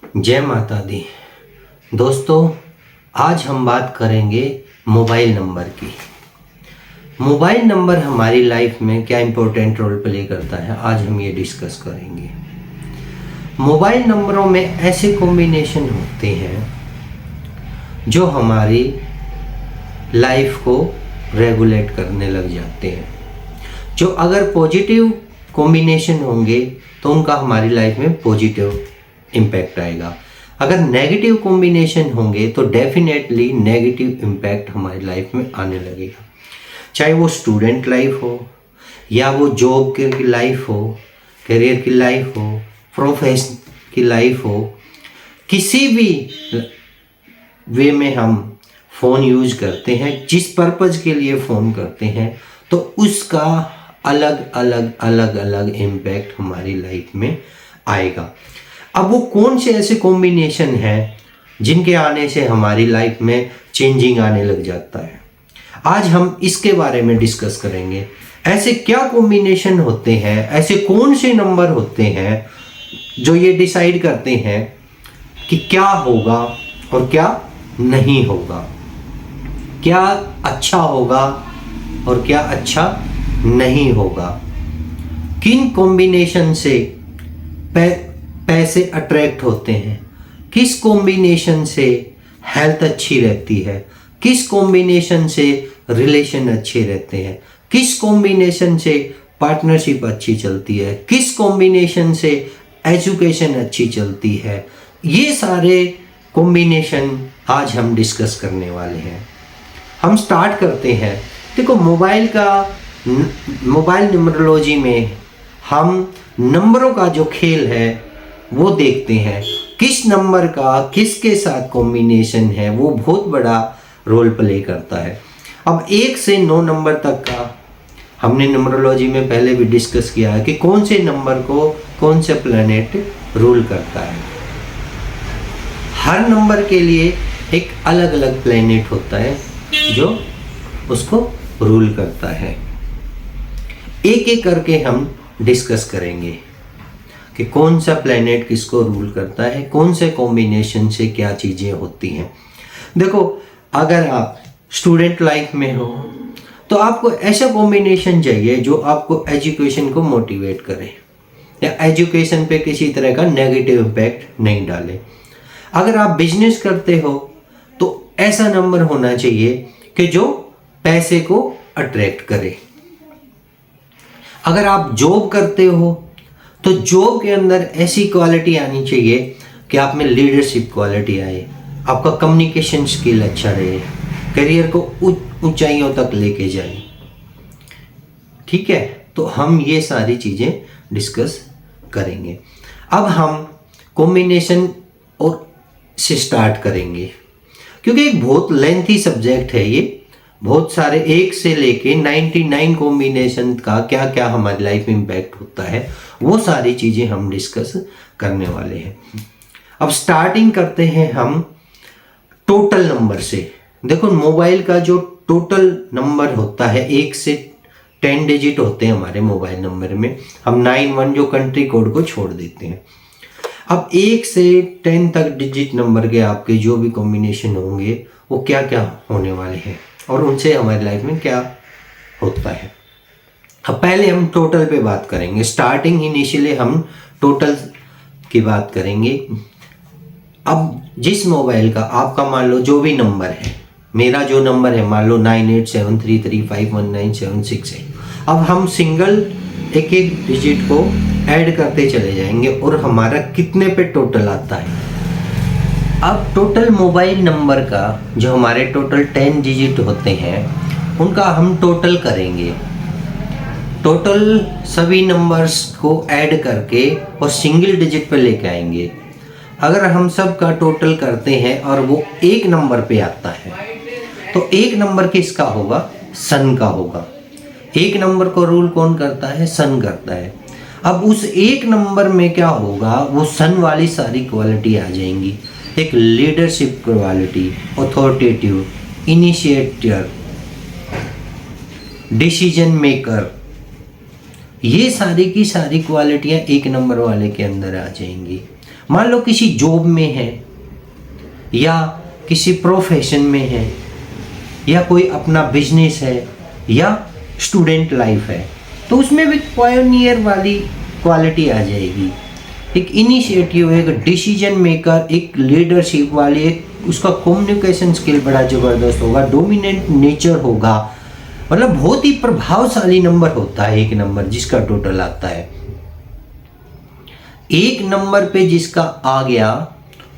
जय माता दी। दोस्तों, आज हम बात करेंगे मोबाइल नंबर की। मोबाइल नंबर हमारी लाइफ में क्या इम्पोर्टेंट रोल प्ले करता है, आज हम ये डिस्कस करेंगे। मोबाइल नंबरों में ऐसे कॉम्बिनेशन होते हैं जो हमारी लाइफ को रेगुलेट करने लग जाते हैं। जो अगर पॉजिटिव कॉम्बिनेशन होंगे तो उनका हमारी लाइफ में पॉजिटिव इम्पैक्ट आएगा। अगर नेगेटिव कॉम्बिनेशन होंगे तो डेफिनेटली नेगेटिव इम्पैक्ट हमारी लाइफ में आने लगेगा। चाहे वो स्टूडेंट लाइफ हो या वो जॉब की लाइफ हो, करियर की लाइफ हो, प्रोफेशन की लाइफ हो, किसी भी वे में हम फ़ोन यूज करते हैं, जिस पर्पज़ के लिए फ़ोन करते हैं, तो उसका अलग अलग इम्पैक्ट हमारी लाइफ में आएगा। अब वो कौन से ऐसे कॉम्बिनेशन हैं जिनके आने से हमारी लाइफ में चेंजिंग आने लग जाता है, आज हम इसके बारे में डिस्कस करेंगे। ऐसे क्या कॉम्बिनेशन होते हैं, ऐसे कौन से नंबर होते हैं जो ये डिसाइड करते हैं कि क्या होगा और क्या नहीं होगा, क्या अच्छा होगा और क्या अच्छा नहीं होगा, किन कॉम्बिनेशन से पैसे अट्रैक्ट होते हैं, किस कॉम्बिनेशन से हेल्थ अच्छी रहती है, किस कॉम्बिनेशन से रिलेशन अच्छे रहते हैं, किस कॉम्बिनेशन से पार्टनरशिप अच्छी चलती है, किस कॉम्बिनेशन से एजुकेशन अच्छी चलती है। ये सारे कॉम्बिनेशन आज हम डिस्कस करने वाले हैं। हम स्टार्ट करते हैं। देखो, मोबाइल न्यूमरोलॉजी में हम नंबरों का जो खेल है वो देखते हैं। किस नंबर का किसके साथ कॉम्बिनेशन है वो बहुत बड़ा रोल प्ले करता है। अब 1 से 9 नंबर तक का हमने न्यूमरोलॉजी में पहले भी डिस्कस किया है कि कौन से नंबर को कौन से प्लैनेट रूल करता है। हर नंबर के लिए एक अलग अलग प्लैनेट होता है जो उसको रूल करता है। एक एक करके हम डिस्कस करेंगे कि कौन सा प्लैनेट किसको रूल करता है, कौन से कॉम्बिनेशन से क्या चीज़ें होती हैं। देखो, अगर आप स्टूडेंट लाइफ में हो तो आपको ऐसा कॉम्बिनेशन चाहिए जो आपको एजुकेशन को मोटिवेट करे या एजुकेशन पे किसी तरह का नेगेटिव इम्पैक्ट नहीं डाले। अगर आप बिजनेस करते हो तो ऐसा नंबर होना चाहिए कि जो पैसे को अट्रैक्ट करे। अगर आप जॉब करते हो तो जॉब के अंदर ऐसी क्वालिटी आनी चाहिए कि आप में लीडरशिप क्वालिटी आए, आपका कम्युनिकेशन स्किल अच्छा रहे, करियर को ऊंचाइयों तक लेके जाए। ठीक है, तो हम ये सारी चीज़ें डिस्कस करेंगे। अब हम कॉम्बिनेशन और से स्टार्ट करेंगे, क्योंकि एक बहुत लेंथी सब्जेक्ट है ये। बहुत सारे 1 से लेके 99 कॉम्बिनेशन का क्या क्या हमारी लाइफ में इम्पैक्ट होता है वो सारी चीज़ें हम डिस्कस करने वाले हैं। अब स्टार्टिंग करते हैं हम टोटल नंबर से। देखो, मोबाइल का जो टोटल नंबर होता है 1 से 10 डिजिट होते हैं हमारे मोबाइल नंबर में। हम 91 जो कंट्री कोड को छोड़ देते हैं। अब 1 से 10 तक डिजिट नंबर के आपके जो भी कॉम्बिनेशन होंगे वो क्या क्या होने वाले हैं और उनसे हमारी लाइफ में क्या होता है। अब पहले हम टोटल पे बात करेंगे। स्टार्टिंग इनिशियली हम टोटल की बात करेंगे। अब जिस मोबाइल का आपका मान लो जो भी नंबर है, मेरा जो नंबर है मान लो 9873351976 है। अब हम सिंगल एक एक डिजिट को ऐड करते चले जाएंगे और हमारा कितने पे टोटल आता है। अब टोटल मोबाइल नंबर का जो हमारे टोटल 10 डिजिट होते हैं उनका हम टोटल करेंगे। टोटल सभी नंबर्स को ऐड करके और सिंगल डिजिट पे लेके आएंगे। अगर हम सब का टोटल करते हैं और वो एक नंबर पे आता है तो एक नंबर किसका होगा? सन का होगा। एक नंबर को रूल कौन करता है? सन करता है। अब उस एक नंबर में क्या होगा? वो सन वाली सारी क्वालिटी आ जाएंगी। एक leadership quality, authoritative, initiator, decision maker, ये सारी की सारी क्वालिटियाँ एक नंबर वाले के अंदर आ जाएंगी। मान लो किसी जॉब में है या किसी प्रोफेशन में है या कोई अपना बिजनेस है या स्टूडेंट लाइफ है, तो उसमें भी पायोनियर वाली क्वालिटी आ जाएगी। एक इनिशिएटिव, एक डिसीजन मेकर, एक लीडरशिप वाली, एक उसका कम्युनिकेशन स्किल बड़ा ज़बरदस्त होगा, डोमिनेंट नेचर होगा, मतलब बहुत ही प्रभावशाली नंबर होता है एक नंबर जिसका टोटल आता है। एक नंबर पे जिसका आ गया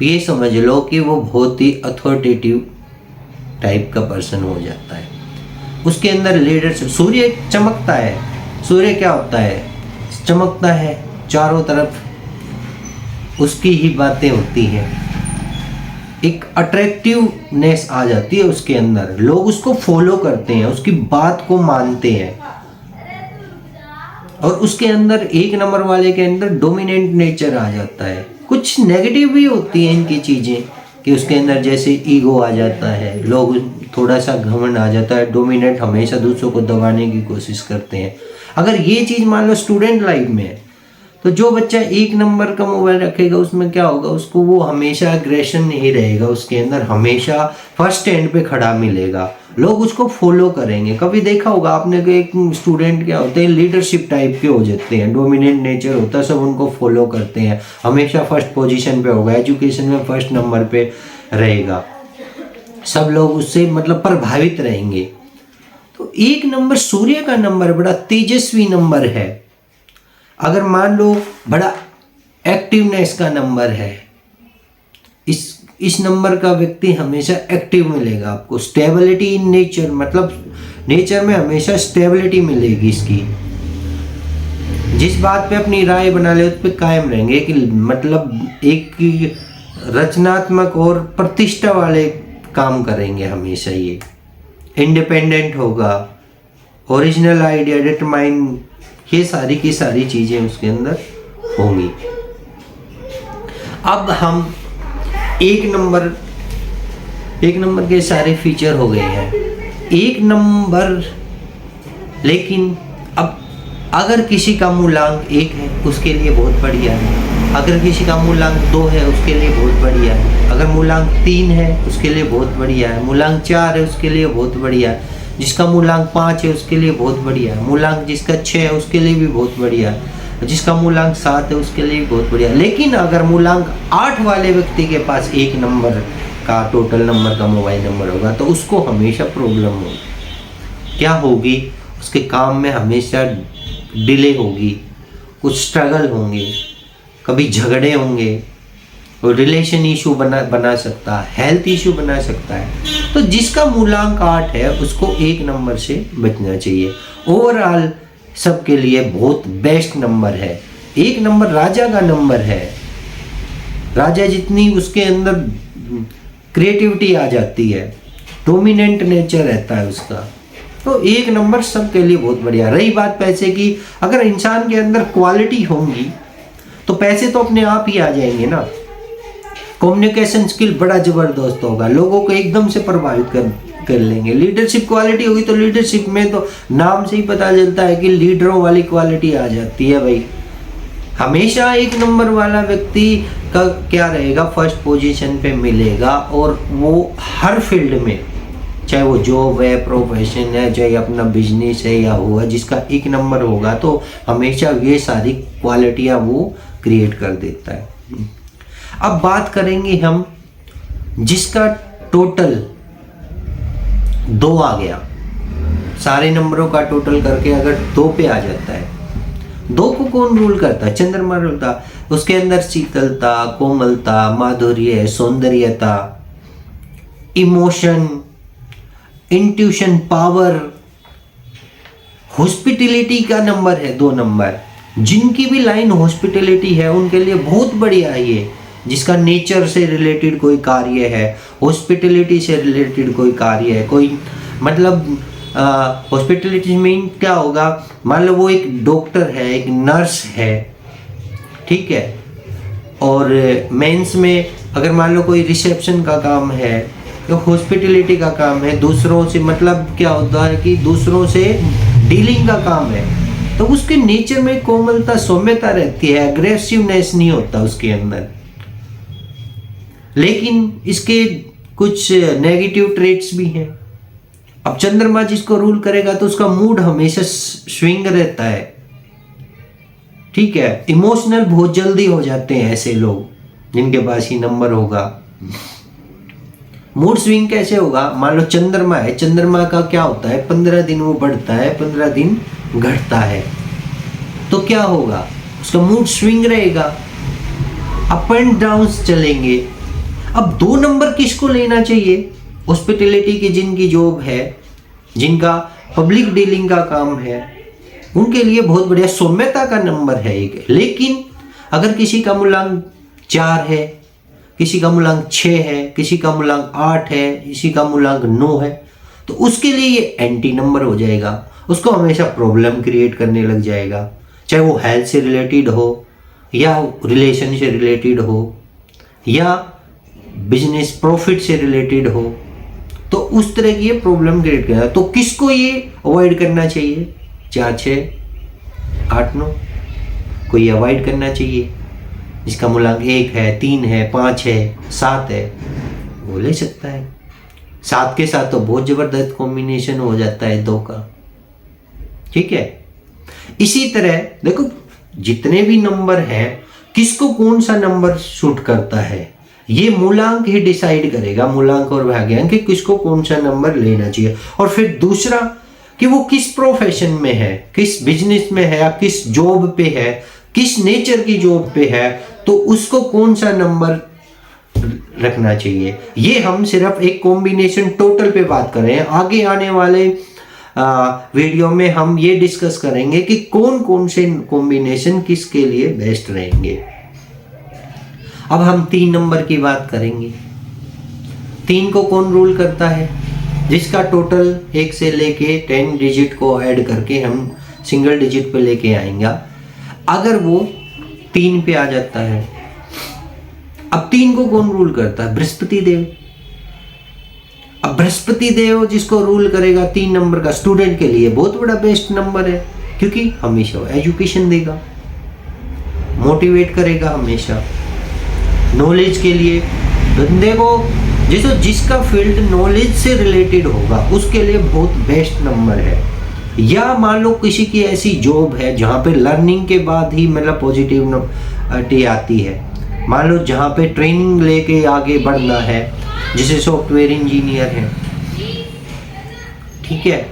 ये समझ लो कि वो बहुत ही अथॉरिटेटिव टाइप का पर्सन हो जाता है। उसके अंदर लीडरशिप, सूर्य चमकता है, सूर्य क्या होता है, चमकता है, चारों तरफ उसकी ही बातें होती हैं, एक अट्रैक्टिवनेस आ जाती है उसके अंदर, लोग उसको फॉलो करते हैं, उसकी बात को मानते हैं। और उसके अंदर एक नंबर वाले के अंदर डोमिनेंट नेचर आ जाता है। कुछ नेगेटिव भी होती हैं इनकी चीज़ें कि उसके अंदर जैसे ईगो आ जाता है, लोग थोड़ा सा घमंड आ जाता है, डोमिनेंट, हमेशा दूसरों को दबाने की कोशिश करते हैं। अगर ये चीज़ मान लो स्टूडेंट लाइफ में है, तो जो बच्चा एक नंबर का मोबाइल रखेगा उसमें क्या होगा, उसको वो हमेशा एग्रेशन नहीं रहेगा, उसके अंदर हमेशा फर्स्ट स्टैंड पे खड़ा मिलेगा, लोग उसको फॉलो करेंगे। कभी देखा होगा आपने कि एक स्टूडेंट क्या होते हैं, लीडरशिप टाइप के हो जाते हैं, डोमिनेंट नेचर होता है, सब उनको फॉलो करते हैं, हमेशा फर्स्ट पोजीशन पे होगा, एजुकेशन में फर्स्ट नंबर पे रहेगा, सब लोग उससे मतलब प्रभावित रहेंगे। तो एक नंबर सूर्य का नंबर बड़ा तेजस्वी नंबर है। अगर मान लो बड़ा एक्टिवनेस का नंबर है, इस नंबर का व्यक्ति हमेशा एक्टिव मिलेगा आपको, स्टेबिलिटी इन नेचर, मतलब नेचर में हमेशा स्टेबिलिटी मिलेगी इसकी, जिस बात पे अपनी राय बना ले उस पर कायम रहेंगे, कि मतलब एक रचनात्मक और प्रतिष्ठा वाले काम करेंगे हमेशा, ये इंडिपेंडेंट होगा, ओरिजिनल आइडिया, डिटरमाइन, ये सारी की सारी चीज़ें उसके अंदर होंगी। अब हम एक नंबर के सारे फीचर हो गए हैं, एक नंबर। लेकिन अब अगर किसी का मूलांक 1 है उसके लिए बहुत बढ़िया है, अगर किसी का मूलांक 2 है उसके लिए बहुत बढ़िया है, अगर मूलांक 3 है उसके लिए बहुत बढ़िया है, मूलांक 4 है उसके लिए बहुत बढ़िया है, जिसका मूलांक 5 है उसके लिए बहुत बढ़िया है, मूलांक जिसका 6 है उसके लिए भी बहुत बढ़िया है, जिसका मूलांक 7 है उसके लिए भी बहुत बढ़िया है। लेकिन अगर मूलांक 8 वाले व्यक्ति के पास एक नंबर का टोटल नंबर का मोबाइल नंबर होगा तो उसको हमेशा प्रॉब्लम होगी। क्या होगी, उसके काम में हमेशा डिले होगी, कुछ स्ट्रगल होंगे, कभी झगड़े होंगे, और रिलेशन इशू बना सकता है, हेल्थ इशू बना सकता है। तो जिसका मूलांक 8 है उसको एक नंबर से बचना चाहिए। ओवरऑल सबके लिए बहुत बेस्ट नंबर है। एक नंबर राजा का नंबर है, राजा जितनी उसके अंदर क्रिएटिविटी आ जाती है, डोमिनेंट नेचर रहता है उसका, तो एक नंबर सबके लिए बहुत बढ़िया। रही बात पैसे की, अगर इंसान के अंदर क्वालिटी होंगी तो पैसे तो अपने आप ही आ जाएंगे ना। कम्युनिकेशन स्किल बड़ा जबरदस्त होगा, लोगों को एकदम से प्रभावित कर लेंगे। लीडरशिप क्वालिटी होगी तो लीडरशिप में तो नाम से ही पता चलता है कि लीडरों वाली क्वालिटी आ जाती है भाई। हमेशा एक नंबर वाला व्यक्ति का क्या रहेगा, फर्स्ट पोजीशन पे मिलेगा, और वो हर फील्ड में, चाहे वो जॉब है, प्रोफेशन है, चाहे अपना बिजनेस है या हुआ, जिसका एक नंबर होगा तो हमेशा ये सारी क्वालिटियाँ वो क्रिएट कर देता है। अब बात करेंगे हम जिसका टोटल 2 आ गया, सारे नंबरों का टोटल करके अगर 2 पे आ जाता है, 2 को कौन रूल करता है, चंद्रमा रूल करता। उसके अंदर शीतलता, कोमलता, माधुर्य, सौंदर्यता, इमोशन, इंट्यूशन, पावर, हॉस्पिटैलिटी का नंबर है 2 नंबर। जिनकी भी लाइन हॉस्पिटैलिटी है उनके लिए बहुत बढ़िया है ये। जिसका नेचर से रिलेटेड कोई कार्य है, हॉस्पिटैलिटी से रिलेटेड कोई कार्य है, कोई मतलब हॉस्पिटैलिटी में क्या होगा, मान लो वो एक डॉक्टर है, एक नर्स है, ठीक है, और मेंस में अगर मान लो कोई रिसेप्शन का काम है, तो हॉस्पिटैलिटी का काम है, दूसरों से मतलब क्या होता है कि दूसरों से डीलिंग का काम है, तो उसके नेचर में कोमलता, सौम्यता रहती है, एग्रेसिवनेस नहीं होता उसके अंदर, लेकिन इसके कुछ नेगेटिव ट्रेट्स भी हैं। अब चंद्रमा जिसको रूल करेगा तो उसका मूड हमेशा स्विंग रहता है, ठीक है। इमोशनल बहुत जल्दी हो जाते हैं ऐसे लोग जिनके पास ही नंबर होगा। मूड स्विंग कैसे होगा? मान लो चंद्रमा है, चंद्रमा का क्या होता है, 15 दिन वो बढ़ता है, 15 दिन घटता है, तो क्या होगा, उसका मूड स्विंग रहेगा, अप एंड डाउन चलेंगे। अब 2 नंबर किसको लेना चाहिए? हॉस्पिटैलिटी की जिनकी जॉब है, जिनका पब्लिक डीलिंग का काम है, उनके लिए बहुत बढ़िया सौम्यता का नंबर है एक। लेकिन अगर किसी का मूलांक 4 है, किसी का मूलांक 6 है, किसी का मूलांक 8 है, किसी का मूलांक 9 है, तो उसके लिए ये एंटी नंबर हो जाएगा। उसको हमेशा प्रॉब्लम क्रिएट करने लग जाएगा, चाहे वो हेल्थ से रिलेटेड हो या रिलेशन से रिलेटेड हो या बिजनेस प्रॉफिट से रिलेटेड हो, तो उस तरह की ये प्रॉब्लम क्रिएट करेगा। तो किसको ये अवॉइड करना चाहिए? 4, 6, 8, 9 को ये अवॉइड करना चाहिए। जिसका मूलांक 1 है, 3 है, 5 है, 7 है, वो ले सकता है। 7 के साथ तो बहुत जबरदस्त कॉम्बिनेशन हो जाता है 2 का, ठीक है। इसी तरह देखो जितने भी नंबर हैं, किसको कौन सा नंबर सूट करता है ये मूलांक ही डिसाइड करेगा, मूलांक और भाग्यांक कि किसको कौन सा नंबर लेना चाहिए। और फिर दूसरा कि वो किस प्रोफेशन में है, किस बिजनेस में है या किस जॉब पे है, किस नेचर की जॉब पे है, तो उसको कौन सा नंबर रखना चाहिए। ये हम सिर्फ एक कॉम्बिनेशन टोटल पे बात कर रहे हैं। आगे आने वाले वीडियो में हम ये डिस्कस करेंगे कि कौन कौन से कॉम्बिनेशन किसके लिए बेस्ट रहेंगे। अब हम 3 नंबर की बात करेंगे। 3 को कौन रूल करता है? जिसका टोटल 1 से लेके 10 डिजिट को ऐड करके हम सिंगल डिजिट पे लेके आएंगे। अगर वो 3 पे आ जाता है, अब 3 को कौन रूल करता है? बृहस्पति देव। अब बृहस्पति देव जिसको रूल करेगा 3 नंबर का, स्टूडेंट के लिए बहुत बड़ा बेस्ट नंबर है, क्योंकि हमेशा वो एजुकेशन देगा, मोटिवेट करेगा हमेशा नॉलेज के लिए। बंदे को जिसका फील्ड नॉलेज से रिलेटेड होगा उसके लिए बहुत बेस्ट नंबर है। या मान लो किसी की ऐसी जॉब है जहाँ पे लर्निंग के बाद ही मतलब पॉजिटिविटी आती है, मान लो जहाँ पे ट्रेनिंग लेके आगे बढ़ना है, जैसे सॉफ्टवेयर इंजीनियर है, ठीक है,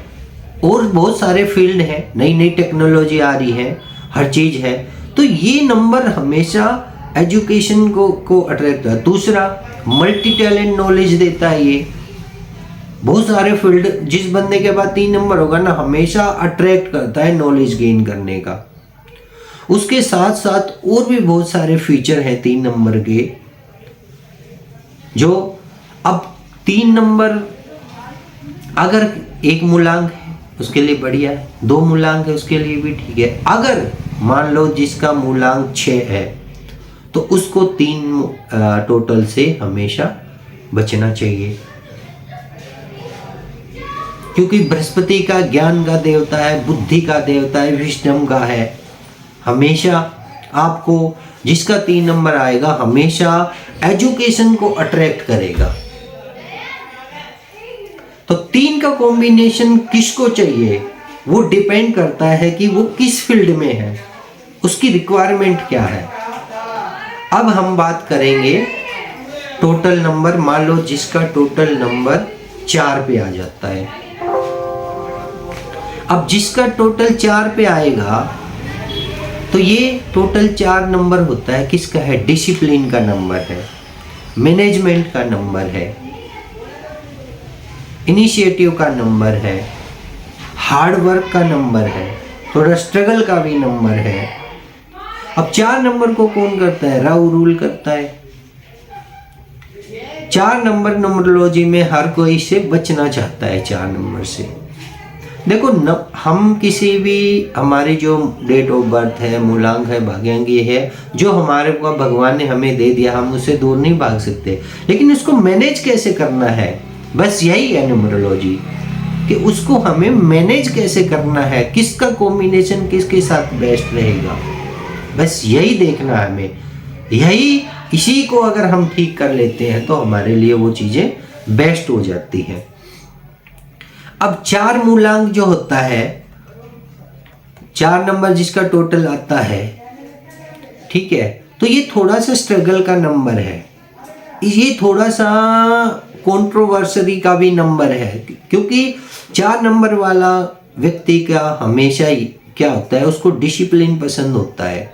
और बहुत सारे फील्ड हैं, नई नई टेक्नोलॉजी आ रही है, हर चीज है, तो ये नंबर हमेशा एजुकेशन को अट्रैक्ट करता है। दूसरा मल्टी टैलेंट नॉलेज देता है, ये बहुत सारे फील्ड, जिस बंदे के पास 3 नंबर होगा ना, हमेशा अट्रैक्ट करता है नॉलेज गेन करने का। उसके साथ साथ और भी बहुत सारे फीचर हैं 3 नंबर के, जो अब 3 नंबर अगर एक मूलांक है उसके लिए बढ़िया है, 2 मूलांक है उसके लिए भी ठीक है। अगर मान लो जिसका मूलांक 6 है तो उसको 3 टोटल से हमेशा बचना चाहिए, क्योंकि बृहस्पति का ज्ञान का देवता है, बुद्धि का देवता है, विजडम का है। हमेशा आपको जिसका 3 नंबर आएगा हमेशा एजुकेशन को अट्रैक्ट करेगा। तो 3 का कॉम्बिनेशन किसको चाहिए वो डिपेंड करता है कि वो किस फील्ड में है, उसकी रिक्वायरमेंट क्या है। अब हम बात करेंगे टोटल नंबर। मान लो जिसका टोटल नंबर 4 पे आ जाता है, अब जिसका टोटल 4 पे आएगा तो ये टोटल 4 नंबर होता है, किसका है? डिसिप्लिन का नंबर है, मैनेजमेंट का नंबर है, इनिशिएटिव का नंबर है, हार्ड वर्क का नंबर है, थोड़ा स्ट्रगल का भी नंबर है। अब 4 नंबर को कौन करता है? राहु रूल करता है। 4 नंबर नंबरोलॉजी में हर कोई से बचना चाहता है 4 नंबर से। देखो हम किसी भी, हमारी जो डेट ऑफ बर्थ है, मूलांक है, भाग्यांक ये है जो हमारे को भगवान ने हमें दे दिया, हम उससे दूर नहीं भाग सकते, लेकिन उसको मैनेज कैसे करना है, बस यही है न्यूमरोलॉजी, कि उसको हमें मैनेज कैसे करना है, किसका कॉम्बिनेशन किसके साथ बेस्ट रहेगा, बस यही देखना है हमें। यही इसी को अगर हम ठीक कर लेते हैं तो हमारे लिए वो चीजें बेस्ट हो जाती हैं। अब 4 मूलांक जो होता है, 4 नंबर जिसका टोटल आता है, ठीक है, तो ये थोड़ा सा स्ट्रगल का नंबर है, ये थोड़ा सा कंट्रोवर्सी का भी नंबर है, क्योंकि 4 नंबर वाला व्यक्ति का हमेशा ही क्या होता है, उसको डिसिप्लिन पसंद होता है,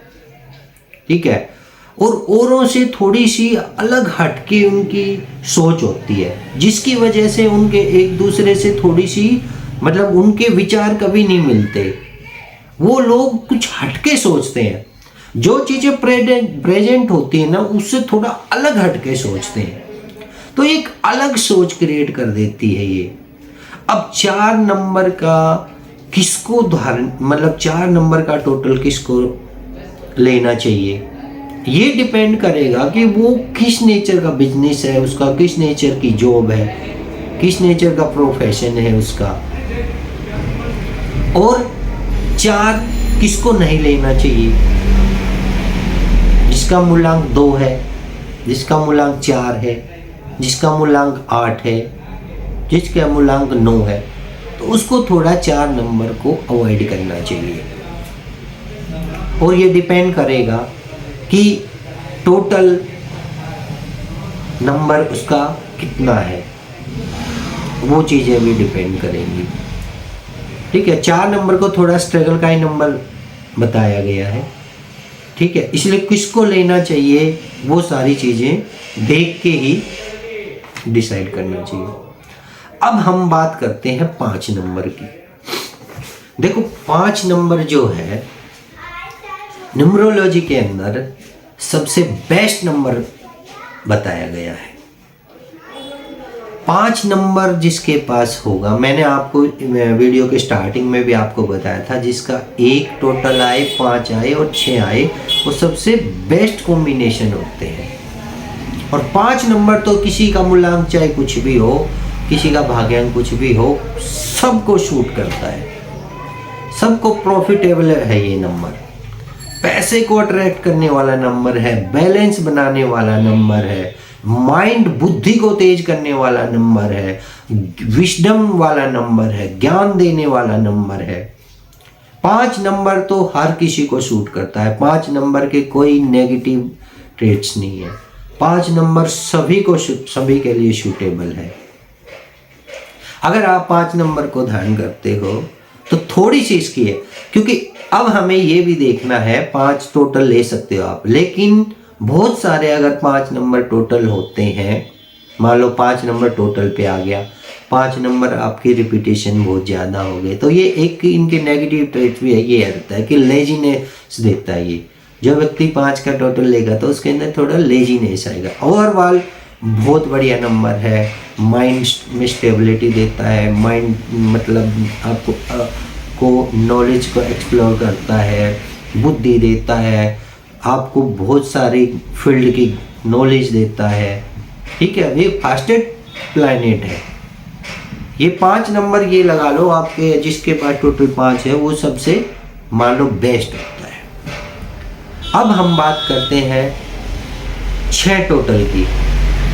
ठीक है, और औरों से थोड़ी सी अलग हटके उनकी सोच होती है, जिसकी वजह से उनके एक दूसरे से थोड़ी सी मतलब उनके विचार कभी नहीं मिलते। वो लोग कुछ हटके सोचते हैं, जो चीज़ें प्रेजेंट होती है ना उससे थोड़ा अलग हटके सोचते हैं, तो एक अलग सोच क्रिएट कर देती है ये। अब 4 नंबर का किसको धारण मतलब 4 नंबर का टोटल किसको लेना चाहिए, ये डिपेंड करेगा कि वो किस नेचर का बिजनेस है उसका, किस नेचर की जॉब है, किस नेचर का प्रोफेशन है उसका। और 4 किसको नहीं लेना चाहिए, जिसका मूलांक 2 है, जिसका मूलांक 4 है, जिसका मूलांक 8 है, जिसका मूलांक 9 है, तो उसको थोड़ा 4 नंबर को अवॉइड करना चाहिए। और ये डिपेंड करेगा कि टोटल नंबर उसका कितना है, वो चीज़ें भी डिपेंड करेंगी, ठीक है। 4 नंबर को थोड़ा स्ट्रगल का ही नंबर बताया गया है, ठीक है, इसलिए किसको लेना चाहिए वो सारी चीज़ें देख के ही डिसाइड करना चाहिए। अब हम बात करते हैं 5 नंबर की। देखो 5 नंबर जो है न्यूमरोलॉजी के अंदर सबसे बेस्ट नंबर बताया गया है। 5 नंबर जिसके पास होगा, मैंने आपको वीडियो के स्टार्टिंग में भी आपको बताया था, जिसका 1 टोटल आए, 5 आए और 6 आए, वो सबसे बेस्ट कॉम्बिनेशन होते हैं। और 5 नंबर तो किसी का मूलांक चाहे कुछ भी हो, किसी का भाग्यांक कुछ भी हो, सबको शूट करता है, सबको प्रॉफिटेबल है ये नंबर। पैसे को अट्रैक्ट करने वाला नंबर है, बैलेंस बनाने वाला नंबर है, माइंड बुद्धि को तेज करने वाला नंबर है, विजडम वाला नंबर है, ज्ञान देने वाला नंबर है। 5 नंबर तो हर किसी को शूट करता है, 5 नंबर के कोई नेगेटिव ट्रेट्स नहीं है, 5 नंबर सभी के लिए सूटेबल है। अगर आप 5 नंबर को धारण करते हो तो थोड़ी सी इसकी है, क्योंकि अब हमें ये भी देखना है, 5 टोटल ले सकते हो आप, लेकिन बहुत सारे अगर 5 नंबर टोटल होते हैं, मान लो 5 नंबर टोटल पे आ गया, 5 नंबर आपकी रिपीटेशन बहुत ज़्यादा हो गए, तो ये एक इनके नेगेटिव ट्रेट भी है, ये रहता है कि लेजीनेस देता है। ये जो व्यक्ति 5 का टोटल लेगा तो उसके अंदर थोड़ा लेजीनेस आएगा। ओवरऑल बहुत बढ़िया नंबर है, माइंड में स्टेबिलिटी देता है, माइंड मतलब आपको को नॉलेज को एक्सप्लोर करता है, बुद्धि देता है, आपको बहुत सारी फील्ड की नॉलेज देता है, ठीक है। ये फास्टेस्ट प्लैनेट है। ये 5 नंबर ये लगा लो, आपके जिसके पास टोटल 5 है वो सबसे मान लो बेस्ट होता है। अब हम बात करते हैं 6 टोटल की।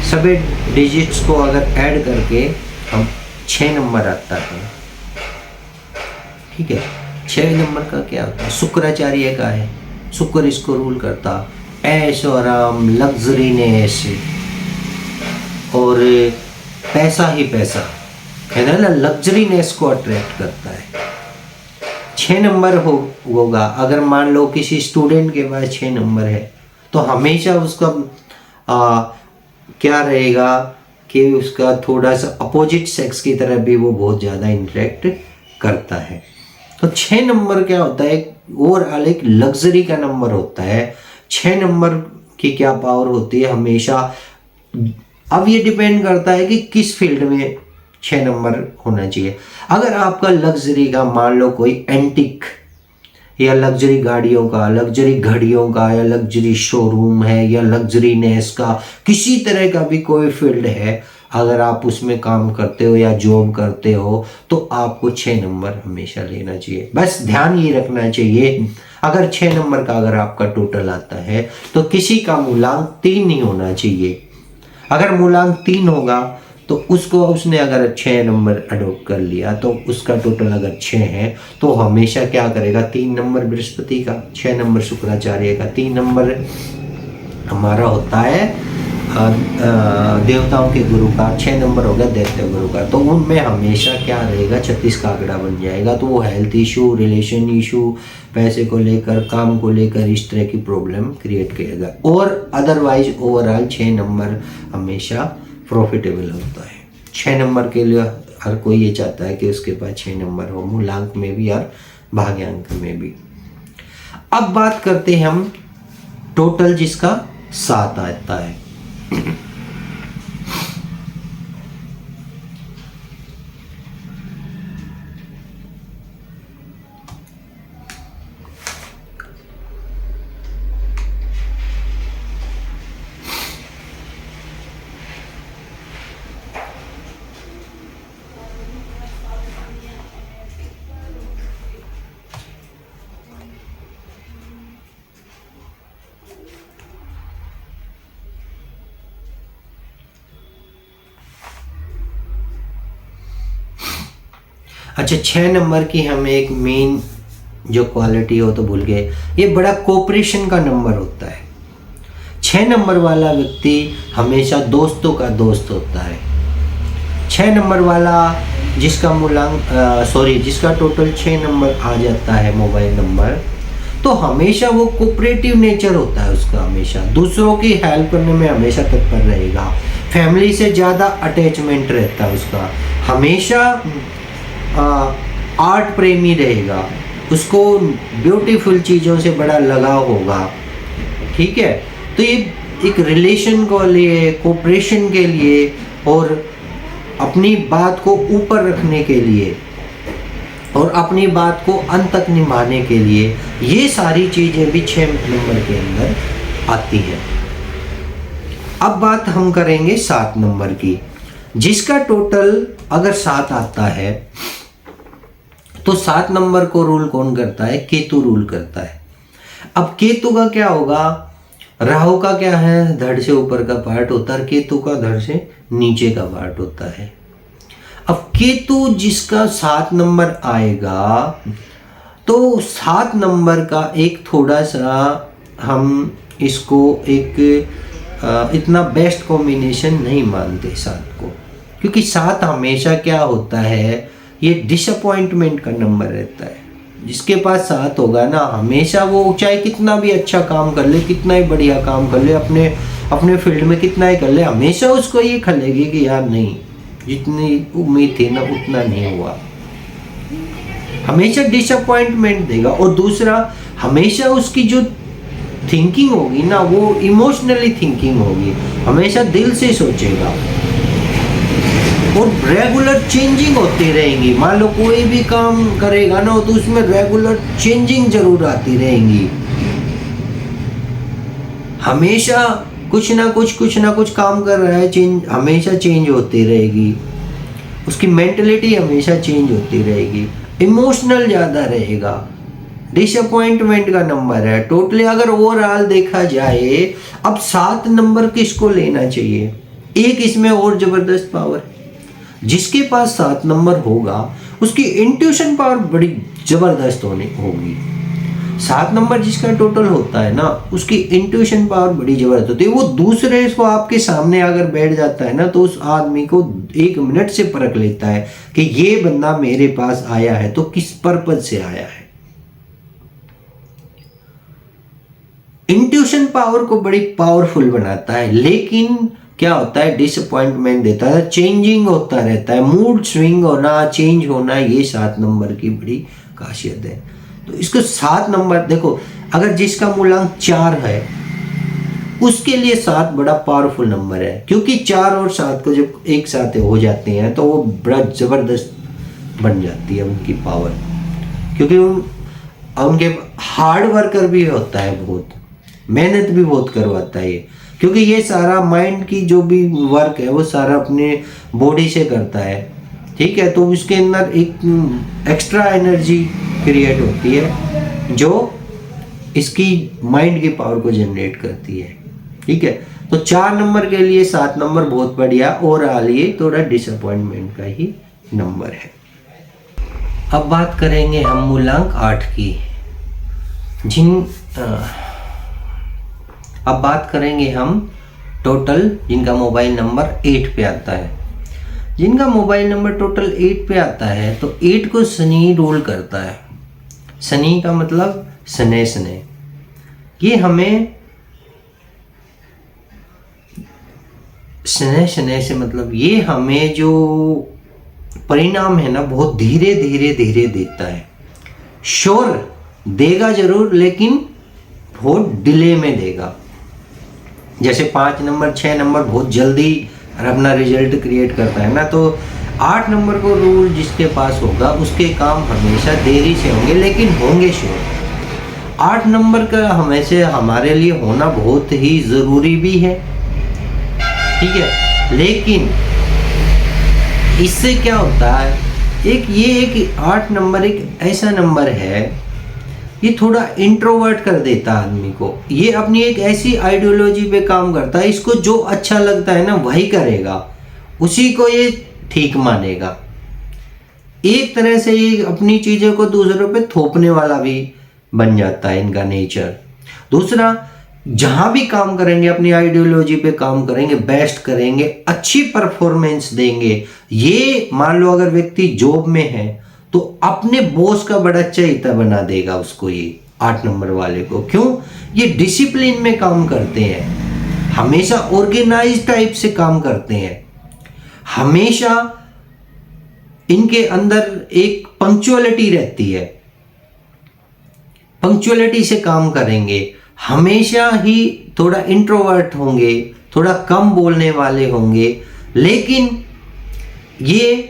सभी डिजिट्स को अगर ऐड करके हम 6 नंबर आता है, ठीक है। 6 नंबर का क्या होता है, शुक्राचार्य का है, शुक्र इसको रूल करता, ऐशो आराम, लग्जरीनेस और पैसा ही पैसा है ना, लग्जरीनेस को अट्रैक्ट करता है। 6 नंबर होगा, अगर मान लो किसी स्टूडेंट के पास 6 नंबर है तो हमेशा उसका क्या रहेगा कि उसका थोड़ा सा अपोजिट सेक्स की तरह भी वो बहुत ज़्यादा इंटरेक्ट करता है। तो 6 नंबर क्या होता है, ओवरऑल एक लग्जरी का नंबर होता है। 6 नंबर की क्या पावर होती है हमेशा, अब ये डिपेंड करता है कि किस फील्ड में 6 नंबर होना चाहिए। अगर आपका लग्जरी का मान लो कोई एंटिक या लग्जरी गाड़ियों का, लग्जरी घड़ियों का, या लग्जरी शोरूम है, या लग्जरीनेस का किसी तरह का भी कोई फील्ड है, अगर आप उसमें काम करते हो या जॉब करते हो तो आपको 6 नंबर हमेशा लेना चाहिए। बस ध्यान ये रखना चाहिए, अगर 6 नंबर का अगर आपका टोटल आता है तो किसी का मूलांक 3 नहीं होना चाहिए। अगर मूलांक 3 होगा तो उसको उसने अगर 6 नंबर अडोप्ट कर लिया तो उसका टोटल अगर 6 है तो हमेशा क्या करेगा, 3 नंबर बृहस्पति का, 6 नंबर शुक्राचार्य का, 3 नंबर हमारा होता है देवताओं के गुरु का, 6 नंबर हो गया दैत्य गुरु का। तो उनमें हमेशा क्या रहेगा, 36 का आंकड़ा बन जाएगा। तो वो हेल्थ इशू, रिलेशन इशू, पैसे को लेकर, काम को लेकर इस तरह की प्रॉब्लम क्रिएट करेगा। और अदरवाइज ओवरऑल 6 नंबर हमेशा प्रॉफिटेबल होता है। 6 नंबर के लिए हर कोई ये चाहता है कि उसके पास 6 नंबर हो, मूलांक में भी और भाग्यांक में भी। अब बात करते हैं हम टोटल जिसका 7 आता है। अच्छा, 6 नंबर की हम एक मेन जो क्वालिटी हो तो भूल गए, ये बड़ा कोऑपरेशन का नंबर होता है। 6 नंबर वाला व्यक्ति हमेशा दोस्तों का दोस्त होता है। 6 नंबर वाला जिसका जिसका टोटल 6 नंबर आ जाता है मोबाइल नंबर, तो हमेशा वो कोऑपरेटिव नेचर होता है उसका, हमेशा दूसरों की हेल्प करने में हमेशा तत्पर रहेगा। फैमिली से ज़्यादा अटैचमेंट रहता है उसका, हमेशा आर्ट प्रेमी रहेगा, उसको ब्यूटीफुल चीज़ों से बड़ा लगाव होगा। ठीक है, तो ये एक रिलेशन को लिए, कोऑपरेशन के लिए और अपनी बात को ऊपर रखने के लिए और अपनी बात को अंत तक निभाने के लिए ये सारी चीज़ें भी 6 नंबर के अंदर आती है। अब बात हम करेंगे 7 नंबर की, जिसका टोटल अगर 7 आता है तो 7 नंबर को रूल कौन करता है, केतु रूल करता है। अब केतु का क्या होगा, राहु का क्या है, धड़ से ऊपर का पार्ट होता है, केतु का धड़ से नीचे का पार्ट होता है। अब केतु जिसका 7 नंबर आएगा तो 7 नंबर का एक थोड़ा सा हम इसको एक इतना बेस्ट कॉम्बिनेशन नहीं मानते 7 को, क्योंकि 7 हमेशा क्या होता है, ये डिसअपॉइंटमेंट का नंबर रहता है। जिसके पास 7 होगा ना, हमेशा वो चाहे कितना भी अच्छा काम कर ले, कितना ही बढ़िया काम कर ले, अपने फील्ड में कितना ही कर ले, हमेशा उसको ये खलेगी कि यार नहीं, जितनी उम्मीद थी ना उतना नहीं हुआ, हमेशा डिसअपॉइंटमेंट देगा। और दूसरा, हमेशा उसकी जो थिंकिंग होगी ना वो इमोशनली थिंकिंग होगी, हमेशा दिल से सोचेगा और रेगुलर चेंजिंग होती रहेंगी। मान लो कोई भी काम करेगा ना तो उसमें रेगुलर चेंजिंग जरूर आती रहेंगी, हमेशा कुछ ना कुछ काम कर रहा है, चेंज हमेशा चेंज होती रहेगी, उसकी मेंटलिटी हमेशा चेंज होती रहेगी, इमोशनल ज़्यादा रहेगा, डिसअपॉइंटमेंट का नंबर है। टोटली अगर ओवरऑल देखा जाए, अब 7 नंबर किसको लेना चाहिए, एक इसमें और ज़बरदस्त पावर, जिसके पास 7 नंबर होगा उसकी इंट्यूशन पावर बड़ी ज़बरदस्त होगी। 7 नंबर जिसका टोटल होता है ना, उसकी इंट्यूशन पावर बड़ी ज़बरदस्त होती है। वो दूसरे को आपके सामने अगर बैठ जाता है ना तो उस आदमी को 1 मिनट से परख लेता है कि ये बंदा मेरे पास आया है तो किस पर्पज से आया है। इंट्यूशन पावर को बड़ी पावरफुल बनाता है, लेकिन क्या होता है, डिसअपॉइंटमेंट देता है, चेंजिंग होता रहता है, मूड स्विंग होना, चेंज होना, ये 7 नंबर की बड़ी खासियत है। तो इसको 7 नंबर देखो, अगर जिसका मूलांक 4 है उसके लिए 7 बड़ा पावरफुल नंबर है, क्योंकि 4 और 7 को जब एक साथ हो जाते हैं तो वो बड़ा ज़बरदस्त बन जाती है उनकी पावर, क्योंकि उनके हार्ड वर्कर भी होता है, बहुत मेहनत भी बहुत करवाता है ये, क्योंकि ये सारा माइंड की जो भी वर्क है वो सारा अपने बॉडी से करता है, ठीक है। तो उसके अंदर एक एक्स्ट्रा एनर्जी क्रिएट होती है जो इसकी माइंड की पावर को जनरेट करती है, ठीक है। तो 4 नंबर के लिए 7 नंबर बहुत बढ़िया, और ये थोड़ा डिसअपॉइंटमेंट का ही नंबर है। अब बात करेंगे हम मूलांक 8 की। अब बात करेंगे हम टोटल जिनका मोबाइल नंबर 8 पे आता है। जिनका मोबाइल नंबर टोटल 8 पे आता है तो 8 को शनि रूल करता है। शनि का मतलब स्नेह स्नेह, ये हमें स्नेह स्नेह से मतलब ये हमें जो परिणाम है ना बहुत धीरे धीरे धीरे देता है। श्योर देगा जरूर, लेकिन बहुत डिले में देगा। जैसे 5 नंबर 6 नंबर बहुत जल्दी अपना रिजल्ट क्रिएट करता है ना, तो 8 नंबर को रूल जिसके पास होगा उसके काम हमेशा देरी से होंगे, लेकिन होंगे श्योर। 8 नंबर का हमेशा हमारे लिए होना बहुत ही ज़रूरी भी है, ठीक है। लेकिन इससे क्या होता है, एक 8 नंबर एक ऐसा नंबर है, ये थोड़ा इंट्रोवर्ट कर देता है आदमी को। ये अपनी एक ऐसी आइडियोलॉजी पे काम करता है, इसको जो अच्छा लगता है ना वही करेगा, उसी को ये ठीक मानेगा। एक तरह से ये अपनी चीज़ों को दूसरों पे थोपने वाला भी बन जाता है इनका नेचर। दूसरा, जहाँ भी काम करेंगे अपनी आइडियोलॉजी पे काम करेंगे, बेस्ट करेंगे, अच्छी परफॉर्मेंस देंगे। ये मान लो अगर व्यक्ति जॉब में है तो अपने बॉस का बड़ा चहेता बना देगा उसको, ये 8 नंबर वाले को। क्यों? ये डिसिप्लिन में काम करते हैं, हमेशा ऑर्गेनाइज टाइप से काम करते हैं, हमेशा इनके अंदर एक पंक्चुअलिटी रहती है, पंक्चुअलिटी से काम करेंगे। हमेशा ही थोड़ा इंट्रोवर्ट होंगे, थोड़ा कम बोलने वाले होंगे, लेकिन ये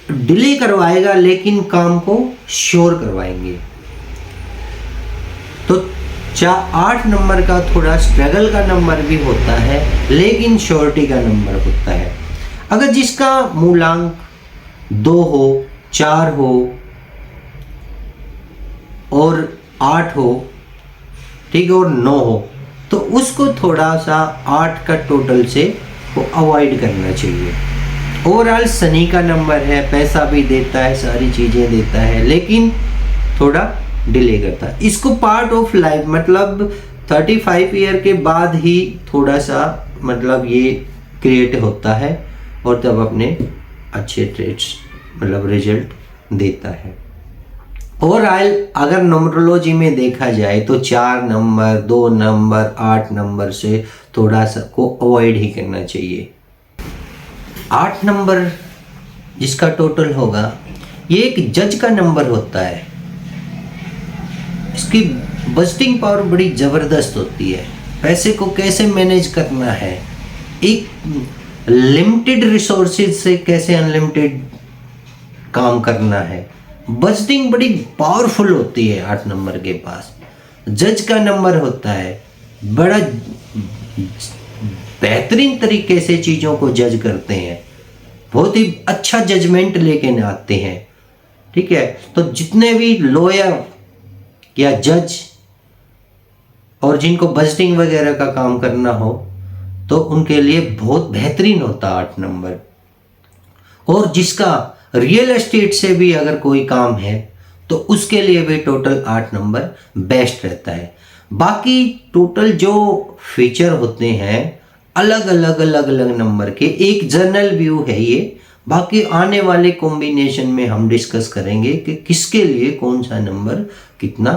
डिले करवाएगा लेकिन काम को श्योर करवाएंगे। तो 8 नंबर का थोड़ा स्ट्रगल का नंबर भी होता है, लेकिन श्योरिटी का नंबर होता है। अगर जिसका मूलांक 2 हो, 4 हो और 8 हो, ठीक है, और 9 हो, तो उसको थोड़ा सा 8 का टोटल से को अवॉइड करना चाहिए। ओवरऑल शनि का नंबर है, पैसा भी देता है, सारी चीज़ें देता है, लेकिन थोड़ा डिले करता है। इसको पार्ट ऑफ लाइफ मतलब 35 ईयर के बाद ही थोड़ा सा मतलब ये क्रिएट होता है और तब अपने अच्छे ट्रेड्स मतलब रिजल्ट देता है। ओवरऑल अगर न्यूमरोलॉजी में देखा जाए तो 4 नंबर, 2 नंबर, 8 नंबर से थोड़ा सा को अवॉइड ही करना चाहिए। 8 नंबर जिसका टोटल होगा, ये एक जज का नंबर होता है। इसकी बजटिंग पावर बड़ी ज़बरदस्त होती है। पैसे को कैसे मैनेज करना है, एक लिमिटेड रिसोर्सेज से कैसे अनलिमिटेड काम करना है, बजटिंग बड़ी पावरफुल होती है 8 नंबर के पास। जज का नंबर होता है, बड़ा बेहतरीन तरीके से चीज़ों को जज करते हैं, बहुत ही अच्छा जजमेंट लेके आते हैं, ठीक है। तो जितने भी लॉयर या जज और जिनको बजटिंग वगैरह का काम करना हो तो उनके लिए बहुत बेहतरीन होता 8 नंबर। और जिसका रियल एस्टेट से भी अगर कोई काम है तो उसके लिए भी टोटल 8 नंबर बेस्ट रहता है। बाकी टोटल जो फीचर होते हैं अलग अलग नंबर के, एक जनरल व्यू है ये। बाकी आने वाले कॉम्बिनेशन में हम डिस्कस करेंगे कि किसके लिए कौन सा नंबर कितना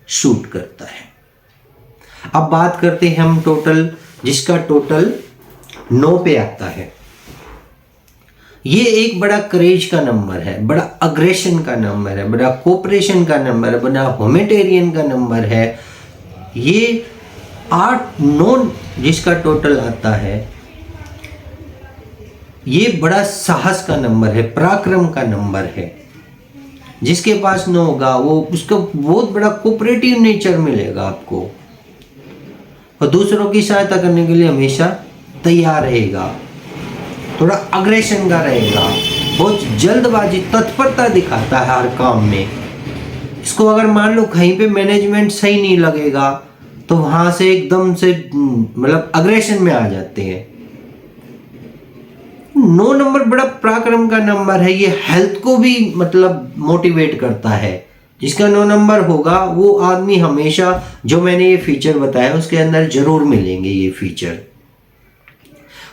सूट करता है। अब बात करते हैं हम टोटल जिसका टोटल 9 पे आता है। ये एक बड़ा करेज का नंबर है, बड़ा अग्रेशन का नंबर है, बड़ा कोऑपरेशन का नंबर है, बड़ा ह्यूमैनिटेरियन का नंबर है। ये 8 9 जिसका टोटल आता है, ये बड़ा साहस का नंबर है, पराक्रम का नंबर है। जिसके पास 9 होगा वो उसका बहुत बड़ा कोऑपरेटिव नेचर मिलेगा आपको, और दूसरों की सहायता करने के लिए हमेशा तैयार रहेगा, थोड़ा अग्रेशन का रहेगा, बहुत जल्दबाजी तत्परता दिखाता है हर काम में। इसको अगर मान लो कहीं पे मैनेजमेंट सही नहीं लगेगा तो वहां से एकदम से मतलब अग्रेशन में आ जाते हैं। 9 नंबर बड़ा पराक्रम का नंबर है, ये हेल्थ को भी मतलब मोटिवेट करता है। जिसका 9 नंबर होगा वो आदमी हमेशा, जो मैंने ये फीचर बताया उसके अंदर जरूर मिलेंगे ये फीचर।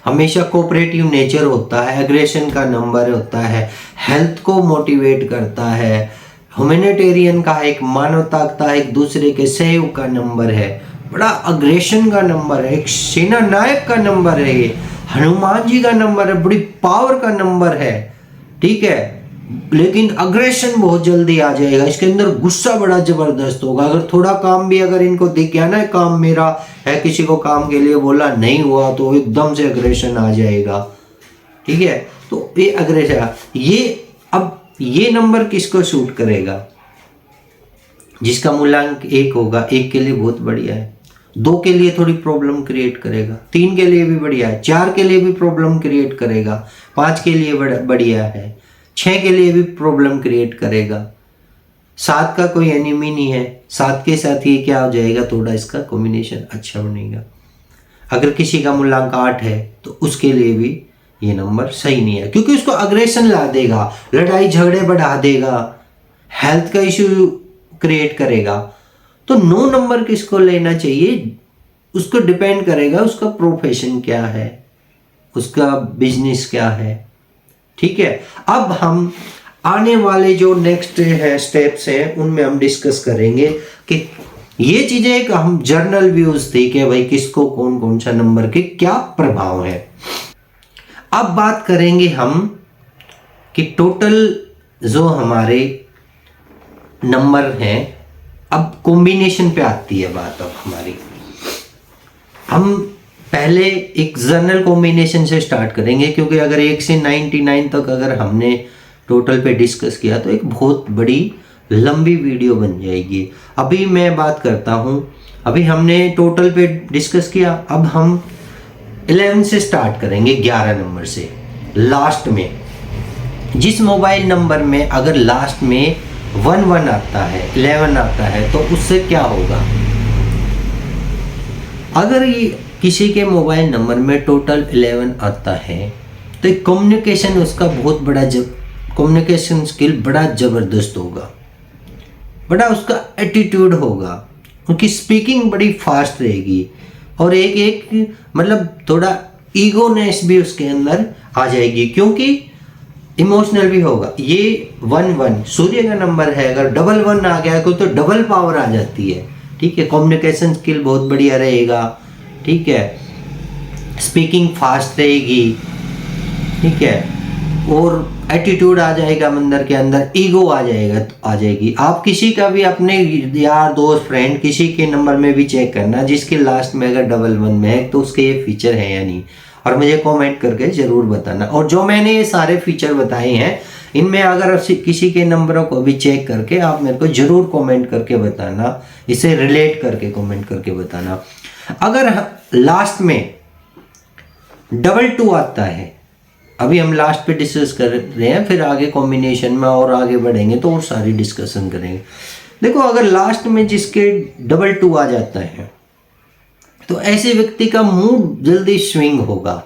हमेशा कोऑपरेटिव नेचर होता है, एग्रेशन का नंबर होता है, हेल्थ को मोटिवेट करता है, ह्यूमैनिटेरियन का एक मानवता का एक दूसरे के सहयोग का नंबर है, बड़ा अग्रेशन का नंबर है, एक सेना नायक का नंबर है, ये हनुमान जी का नंबर है, बड़ी पावर का नंबर है, ठीक है। लेकिन अग्रेशन बहुत जल्दी आ जाएगा, इसके अंदर गुस्सा बड़ा जबरदस्त होगा। अगर थोड़ा काम भी अगर इनको दिख गया ना, काम मेरा है, किसी को काम के लिए बोला नहीं हुआ तो एकदम से अग्रेशन आ जाएगा, ठीक है। तो ये अग्रेशन, ये अब ये नंबर किसको सूट करेगा? जिसका मूल्यांक 1 होगा, 1 के लिए बहुत बढ़िया है, 2 के लिए थोड़ी प्रॉब्लम क्रिएट करेगा, 3 के लिए भी बढ़िया है, 4 के लिए भी प्रॉब्लम क्रिएट करेगा, 5 के लिए बढ़िया है, 6 के लिए भी प्रॉब्लम क्रिएट करेगा, 7 का कोई एनिमी नहीं है, 7 के साथ ये क्या हो जाएगा, थोड़ा इसका कॉम्बिनेशन अच्छा बनेगा। अगर किसी का मूल्यांक 8 है तो उसके लिए भी ये नंबर सही नहीं है, क्योंकि उसको अग्रेशन ला देगा, लड़ाई झगड़े बढ़ा देगा, हेल्थ का इश्यू क्रिएट करेगा। तो 9 नंबर किसको लेना चाहिए, उसको डिपेंड करेगा उसका प्रोफेशन क्या है, उसका बिजनेस क्या है, ठीक है। अब हम आने वाले जो नेक्स्ट है स्टेप्स हैं उनमें हम डिस्कस करेंगे कि ये चीजें एक हम जर्नल व्यूज थी कि भाई किसको कौन कौन सा नंबर के क्या प्रभाव है। अब बात करेंगे हम कि टोटल जो हमारे नंबर हैं, अब कॉम्बिनेशन पे आती है बात। अब हमारी हम पहले एक जर्नल कॉम्बिनेशन से स्टार्ट करेंगे, क्योंकि अगर 1 से 99 तक अगर हमने टोटल पे डिस्कस किया तो एक बहुत बड़ी लंबी वीडियो बन जाएगी। अभी मैं बात करता हूँ, अभी हमने टोटल पे डिस्कस किया, अब हम 11 से स्टार्ट करेंगे, 11 नंबर से। लास्ट में जिस मोबाइल नंबर में अगर लास्ट में 11 आता है, 11 आता है, तो उससे क्या होगा? अगर ये किसी के मोबाइल नंबर में टोटल 11 आता है तो कम्युनिकेशन उसका बहुत बड़ा, कम्युनिकेशन स्किल बड़ा ज़बरदस्त होगा, बड़ा उसका एटीट्यूड होगा, उनकी स्पीकिंग बड़ी फास्ट रहेगी, और एक मतलब थोड़ा ईगोनेस भी उसके अंदर आ जाएगी, क्योंकि इमोशनल भी होगा। ये 11 सूर्य का नंबर है, अगर 11 आ गया तो डबल पावर आ जाती है, ठीक है। कम्युनिकेशन स्किल बहुत बढ़िया रहेगा, ठीक है, स्पीकिंग फास्ट रहेगी, ठीक है, और एटीट्यूड आ जाएगा अंदर के अंदर, ईगो आ जाएगी। आप किसी का भी अपने यार दोस्त फ्रेंड किसी के नंबर में भी चेक करना जिसके लास्ट में अगर 11 में है तो उसके ये फीचर है या नहीं, और मुझे कमेंट करके ज़रूर बताना। और जो मैंने ये सारे फीचर बताए हैं इनमें अगर किसी के नंबरों को भी चेक करके आप मेरे को ज़रूर कमेंट करके बताना, इसे रिलेट करके कमेंट करके बताना। अगर लास्ट में 22 आता है, अभी हम लास्ट पे डिस्कस कर रहे हैं, फिर आगे कॉम्बिनेशन में और आगे बढ़ेंगे तो और सारी डिस्कशन करेंगे। देखो अगर लास्ट में जिसके 22 आ जाता है तो ऐसे व्यक्ति का मूड जल्दी स्विंग होगा,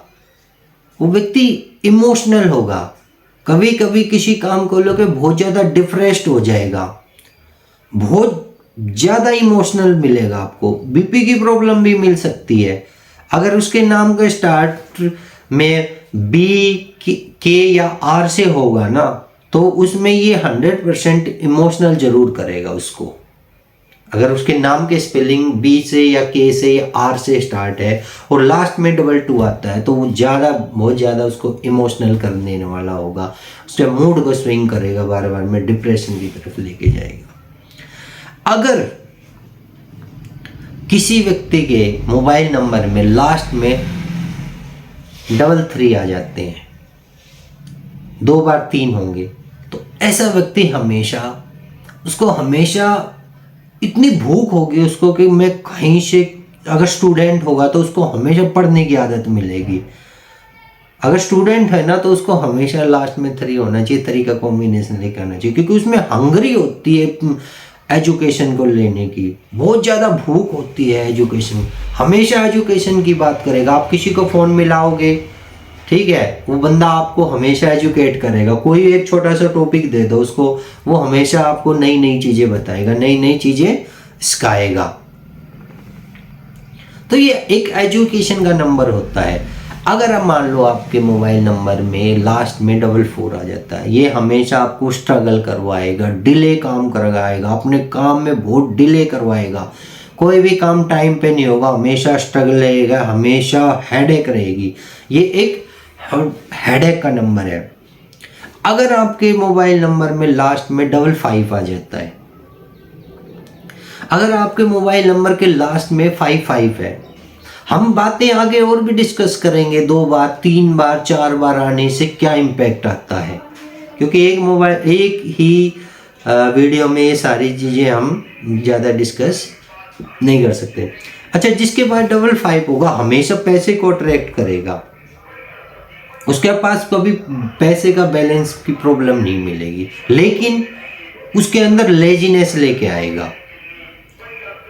वो व्यक्ति इमोशनल होगा, कभी कभी किसी काम को लेकर बहुत ज़्यादा डिप्रेस्ड हो जाएगा, बहुत ज़्यादा इमोशनल मिलेगा आपको, बीपी की प्रॉब्लम भी मिल सकती है। अगर उसके नाम का स्टार्ट में बी के या आर से होगा ना तो उसमें ये 100% इमोशनल जरूर करेगा उसको। अगर उसके नाम के स्पेलिंग बी से या के से या आर से स्टार्ट है और लास्ट में 22 आता है तो वो बहुत ज़्यादा उसको इमोशनल कर देने वाला होगा, उसके मूड को स्विंग करेगा, बार बार में डिप्रेशन की तरफ लेके जाएगा। अगर किसी व्यक्ति के मोबाइल नंबर में लास्ट में 33 आ जाते हैं, 2 बार 3 होंगे, तो ऐसा व्यक्ति हमेशा इतनी भूख होगी उसको कि मैं कहीं से अगर स्टूडेंट होगा तो उसको हमेशा पढ़ने की आदत मिलेगी। अगर स्टूडेंट है ना तो उसको हमेशा लास्ट में 3 होना चाहिए, 3 का कॉम्बिनेशन लेकर आना चाहिए, क्योंकि उसमें हंगरी होती है एजुकेशन को लेने की, बहुत ज़्यादा भूख होती है एजुकेशन, हमेशा एजुकेशन की बात करेगा। आप किसी को फ़ोन मिलाओगे, ठीक है, वो बंदा आपको हमेशा एजुकेट करेगा। कोई एक छोटा सा टॉपिक दे दो उसको, वो हमेशा आपको नई नई चीज़ें बताएगा, नई नई चीज़ें सिखाएगा। तो ये एक एजुकेशन का नंबर होता है। अगर आप मान लो आपके मोबाइल नंबर में लास्ट में 44 आ जाता है, ये हमेशा आपको स्ट्रगल करवाएगा, डिले काम करवाएगा, अपने काम में बहुत डिले करवाएगा, कोई भी काम टाइम पे नहीं होगा, हमेशा स्ट्रगल रहेगा, हमेशा हेडेक रहेगी। ये एक हेडेक का नंबर है। अगर आपके मोबाइल नंबर में लास्ट में 55 आ जाता है, अगर आपके मोबाइल नंबर के लास्ट में 55 है, हम बातें आगे और भी डिस्कस करेंगे, 2 बार 3 बार 4 बार आने से क्या इम्पैक्ट आता है, क्योंकि एक ही वीडियो में ये सारी चीज़ें हम ज़्यादा डिस्कस नहीं कर सकते। अच्छा, जिसके पास 55 होगा हमेशा पैसे को अट्रैक्ट करेगा, उसके पास कभी पैसे का बैलेंस की प्रॉब्लम नहीं मिलेगी, लेकिन उसके अंदर लेजीनेस लेके आएगा।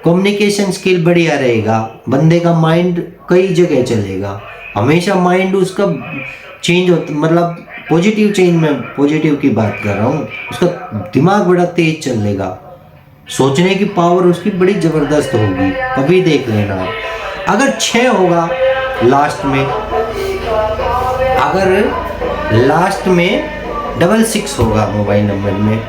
कम्युनिकेशन स्किल बढ़िया रहेगा, बंदे का माइंड कई जगह चलेगा, हमेशा माइंड उसका चेंज होता, मतलब पॉजिटिव चेंज, में पॉजिटिव की बात कर रहा हूँ, उसका दिमाग बड़ा तेज चलेगा, सोचने की पावर उसकी बड़ी ज़बरदस्त होगी, कभी देख लेना। अगर 6 होगा लास्ट में, अगर लास्ट में 66 होगा मोबाइल नंबर में,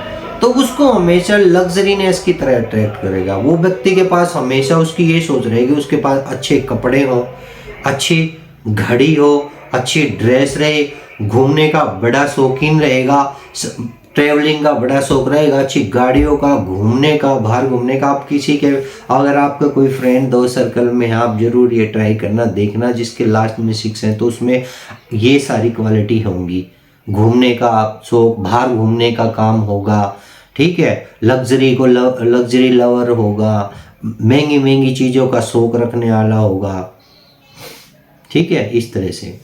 तो उसको हमेशा लग्जरीनेस की तरह अट्रैक्ट करेगा। वो व्यक्ति के पास हमेशा उसकी ये सोच रहेगी, उसके पास अच्छे कपड़े हो, अच्छी घड़ी हो, अच्छी ड्रेस रहे, घूमने का बड़ा शौकीन रहेगा, ट्रैवलिंग का बड़ा शौक रहेगा, अच्छी गाड़ियों का, घूमने का, बाहर घूमने का। आप किसी के, अगर आपका कोई फ्रेंड दोस्त सर्कल में है, आप जरूर ये ट्राई करना, देखना जिसके लास्ट में 6 है तो उसमें ये सारी क्वालिटी होंगी। घूमने का शौक, बाहर घूमने का काम होगा, ठीक है, लग्जरी लवर होगा, महंगी महंगी चीज़ों का शौक रखने वाला होगा, ठीक है, इस तरह से।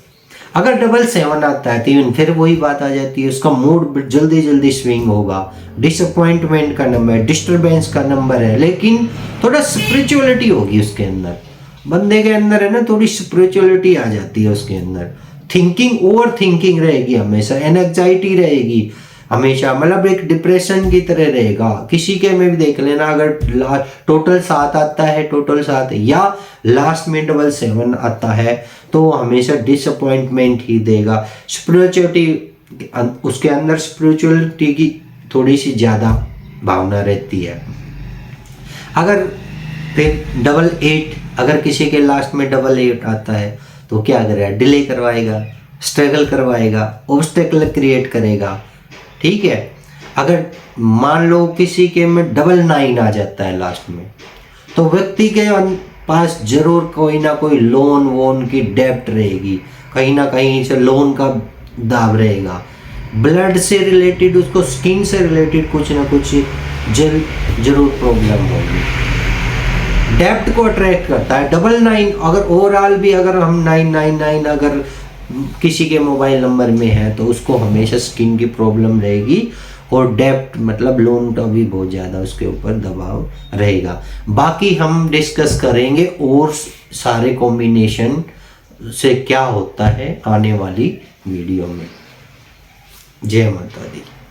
अगर 77 आता है तो फिर वही बात आ जाती है, उसका मूड जल्दी जल्दी स्विंग होगा, डिसअपॉइंटमेंट का नंबर है, डिस्टर्बेंस का नंबर है, लेकिन थोड़ा स्पिरिचुअलिटी होगी उसके अंदर, बंदे के अंदर है ना, थोड़ी स्पिरिचुअलिटी आ जाती है उसके अंदर, थिंकिंग, ओवर थिंकिंग रहेगी हमेशा, एंजाइटी रहेगी हमेशा, मतलब एक डिप्रेशन की तरह रहेगा। किसी के में भी देख लेना, अगर टोटल 7 आता है, टोटल 7 या लास्ट में 77 आता है, तो हमेशा डिसअपॉइंटमेंट ही देगा। स्पिरिचुअलिटी, उसके अंदर स्पिरिचुअलिटी की थोड़ी सी ज़्यादा भावना रहती है। अगर फिर 88, अगर किसी के लास्ट में 88 आता है तो क्या करेगा, डिले करवाएगा, स्ट्रगल करवाएगा, ऑब्स्टेकल क्रिएट करेगा, ठीक है। अगर मान लो किसी के में 99 आ जाता है लास्ट में, तो व्यक्ति के पास जरूर कोई ना कोई लोन वोन की डेब्ट रहेगी, कहीं ना कहीं से लोन का दाब रहेगा, ब्लड से रिलेटेड, उसको स्किन से रिलेटेड कुछ ना कुछ जरूर प्रॉब्लम होगी। डेब्ट को अट्रैक्ट करता है 99। अगर ओवरऑल भी अगर हम 999 अगर किसी के मोबाइल नंबर में है तो उसको हमेशा स्किन की प्रॉब्लम रहेगी, और डेब्ट मतलब लोन का भी बहुत ज़्यादा उसके ऊपर दबाव रहेगा। बाकी हम डिस्कस करेंगे और सारे कॉम्बिनेशन से क्या होता है आने वाली वीडियो में। जय माता दी।